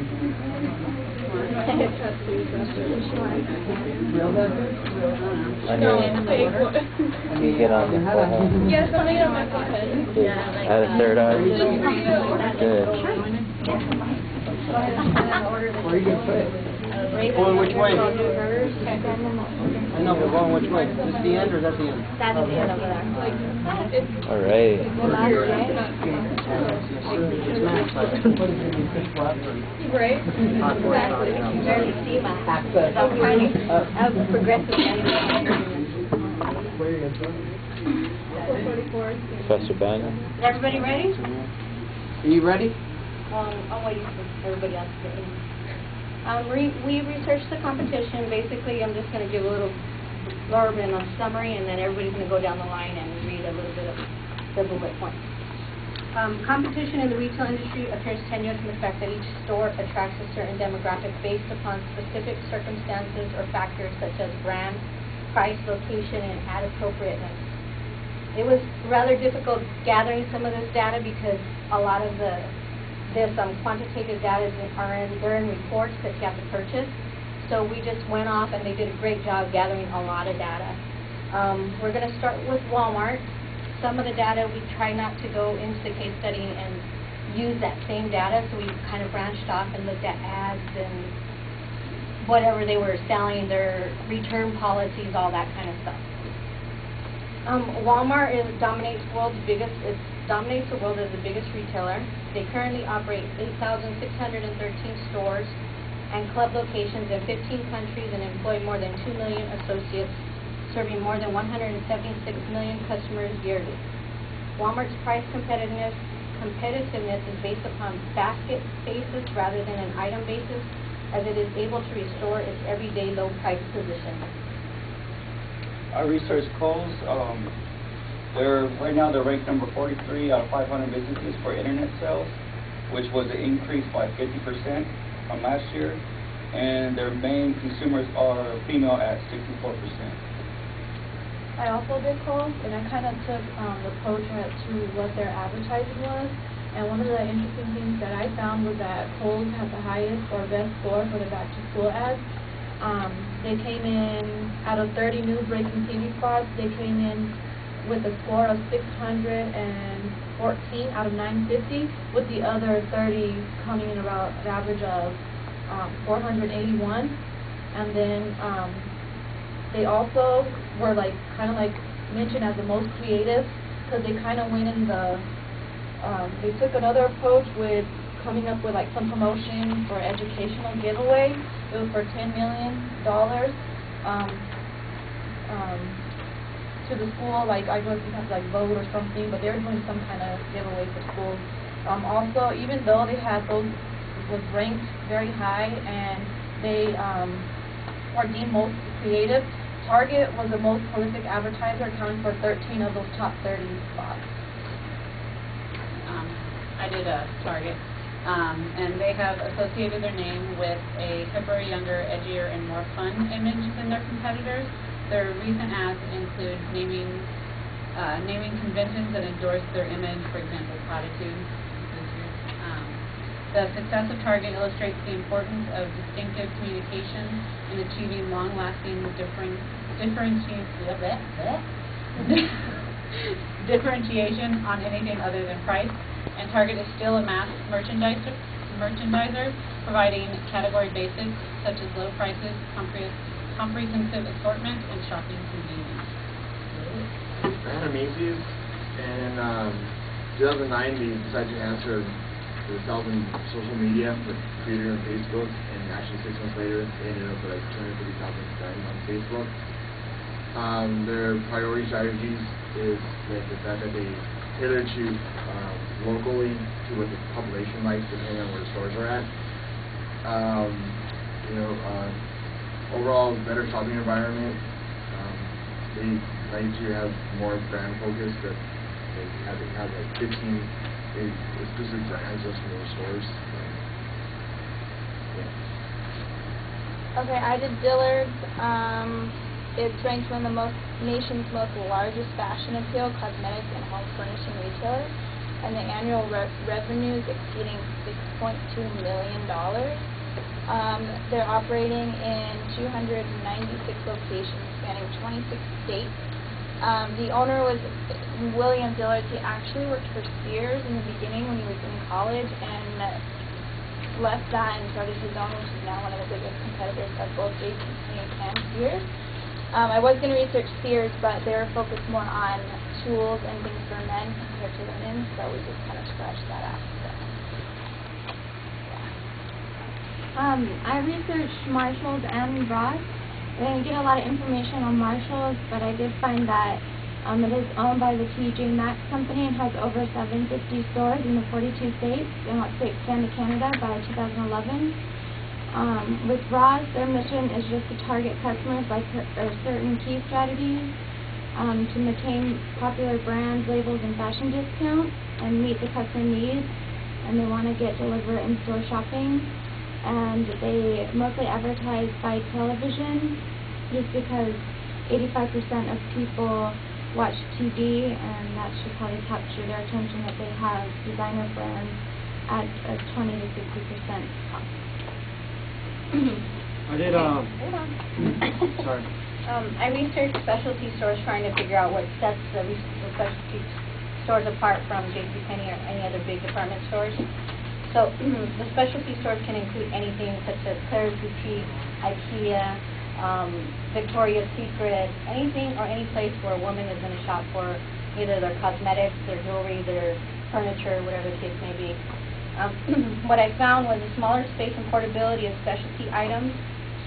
You get on your forehead. Yes, I'm making on my forehead. Yeah, add a third eye. Good. Where are you going to put it? Going which way? I know, but going which way? Is this the end or is that the end? That's the end over there. All right. Right? Exactly. You can barely see my access. I'm trying to progressive. Professor Banner. Is everybody ready? Are you ready? I'll wait for everybody else to get in. We researched the competition. Basically, I'm just going to give a little blurb and a summary, and then everybody's going to go down the line and read a little bit of the bullet points. Competition in the retail industry appears tenuous in the fact that each store attracts a certain demographic based upon specific circumstances or factors such as brand, price, location, and ad appropriateness. It was rather difficult gathering some of this data because a lot of this quantitative data they're in reports that you have to purchase. So we just went off and they did a great job gathering a lot of data. We're going to start with Walmart. Some of the data we try not to go into the case study and use that same data, so we kind of branched off and looked at ads and whatever they were selling, their return policies, all that kind of stuff. Walmart dominates the world as the biggest retailer. They currently operate 8,613 stores and club locations in 15 countries and employ more than 2 million associates, serving more than 176 million customers yearly. Walmart's price competitiveness is based upon basket basis rather than an item basis, as it is able to restore its everyday low price position. Our research Kohl's, right now they're ranked number 43 out of 500 businesses for internet sales, which was an increase by 50% from last year, and their main consumers are female at 64%. I also did Kohl's, and I kind of took the approach to what their advertising was. And one of the interesting things that I found was that Kohl's had the highest or best score for the back-to-school ads. They came in, out of 30 new breaking TV spots, they came in with a score of 614 out of 950, with the other 30 coming in about an average of 481. And then they also were kind of mentioned as the most creative, because they kind of went in they took another approach with coming up with some promotion for educational giveaway. It was for $10 million to the school. I guess you have to vote or something, but they were doing some kind of giveaway for schools. Also, even though they had those was ranked very high and they were deemed most creative, Target was the most prolific advertiser, accounting for 13 of those top 30 spots. I did a Target, and they have associated their name with a hipper, younger, edgier, and more fun image than their competitors. Their recent ads include naming conventions that endorse their image, for example, platitudes. The success of Target illustrates the importance of distinctive communication in achieving long-lasting differentiation on anything other than price. And Target is still a mass merchandiser, providing category basics such as low prices, comprehensive assortment, and shopping convenience. I had a Macy's, and in 2009 they decided to answer themselves in social media with Twitter and Facebook, and actually 6 months later they ended up with 250,000 friends on Facebook. Their priority strategies is the fact that they tailor to locally to what the population likes, depending on where the stores are at. Overall, better shopping environment. They like to have more brand focus. That they have 15 exclusive brands just for those stores. Okay, I did Dillard's. It's ranked one of the nation's most largest fashion appeal, cosmetics, and home furnishing retailers. and the annual revenues exceeding $6.2 million. They're operating in 296 locations spanning 26 states. The owner was William Dillard. He actually worked for Sears in the beginning when he was in college and left that and started his own, which is now one of the biggest competitors of both JCPenney and Sears. I was going to research Sears, but they were focused more on tools and things for men compared to women, so we just kind of scratched that out. So. I researched Marshalls and Ross. I didn't get a lot of information on Marshalls, but I did find that it is owned by the TJ Maxx company and has over 750 stores in the 42 states and wants to expand to Canada by 2011. With Ross, their mission is just to target customers by certain key strategies to maintain popular brands, labels, and fashion discounts and meet the customer needs. And they want to get delivered in-store shopping. And they mostly advertise by television just because 85% of people watch TV, and that should probably capture their attention that they have designer brands at a 20 to 60% cost. I did, sorry. I researched specialty stores trying to figure out what sets the specialty stores apart from JCPenney or any other big department stores. So the specialty stores can include anything such as Claire's Boutique, IKEA, Victoria's Secret, anything or any place where a woman is going to shop for either their cosmetics, their jewelry, their furniture, whatever the case may be. What I found was a smaller space and portability of specialty items.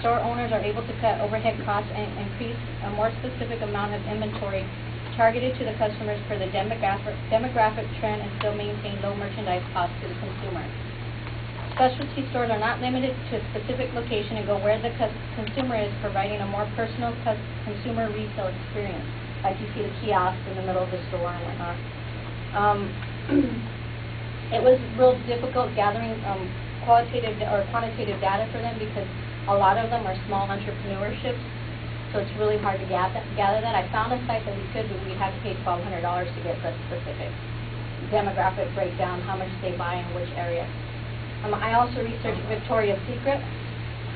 Store owners are able to cut overhead costs and increase a more specific amount of inventory targeted to the customers for the demographic trend and still maintain low merchandise costs to the consumer. Specialty stores are not limited to a specific location and go where the consumer is, providing a more personal consumer retail experience, like you see the kiosk in the middle of the store and whatnot. It was real difficult gathering qualitative or quantitative data for them because a lot of them are small entrepreneurships. So it's really hard to gather that. I found a site that we could, but we'd have to pay $1,200 to get the specific demographic breakdown, how much they buy in which area. I also researched Victoria's Secret.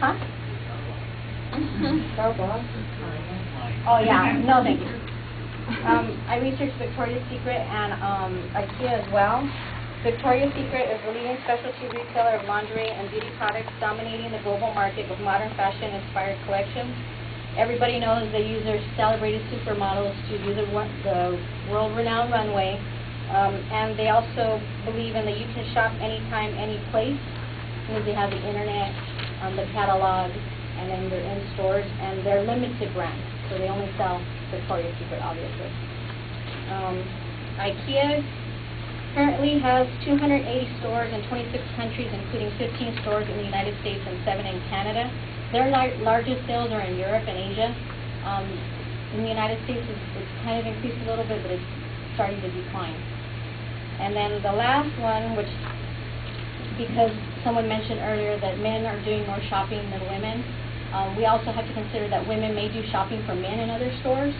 Huh? Oh yeah, no thank you. I researched Victoria's Secret and IKEA as well. Victoria's Secret is the leading specialty retailer of lingerie and beauty products, dominating the global market with modern fashion-inspired collections. Everybody knows they use their celebrated supermodels to do the world-renowned runway, and they also believe in that you can shop anytime, any place, because they have the internet, the catalog, and then they're in stores, and they're limited brands, so they only sell Victoria's Secret, obviously. IKEA currently has 280 stores in 26 countries, including 15 stores in the United States and 7 in Canada. Their largest sales are in Europe and Asia. In the United States, it's kind of increased a little bit, but it's starting to decline. And then the last one, which, because someone mentioned earlier that men are doing more shopping than women, we also have to consider that women may do shopping for men in other stores.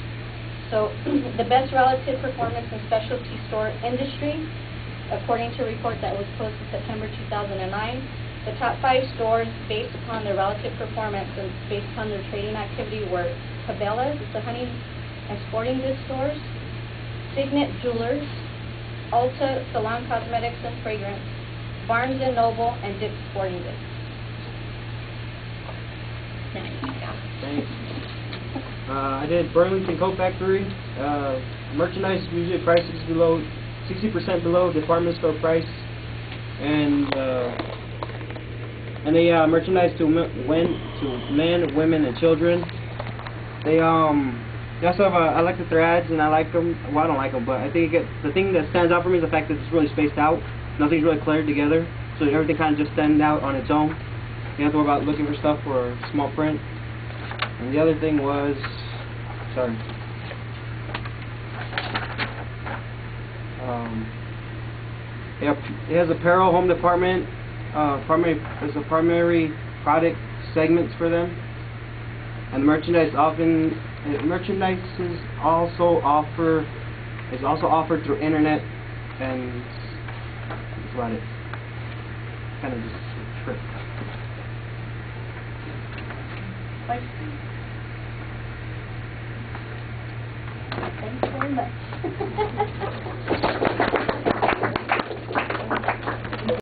So the best relative performance in specialty store industry, according to a report that was posted September 2009, the top 5 stores based upon their relative performance and based upon their trading activity were Cabela's, the honey and sporting goods stores, Signet Jewelers, Ulta Salon Cosmetics and Fragrance, Barnes & Noble, and Dick's Sporting Goods. Thanks. I did Burlington Coat Factory. Merchandise usually prices below 60% below department store price, and they merchandise to men, women, and children. They also have I like the threads, and I like them. Well, I don't like them, but I think the thing that stands out for me is the fact that it's really spaced out. Nothing's really cluttered together, so everything kind of just stands out on its own. You don't have to worry about looking for stuff for small print. And the other thing was, sorry. It has apparel, home department. There's a primary product segments for them, and the merchandise is also offered through internet and about it. Kind of just a trip. Thank you very much.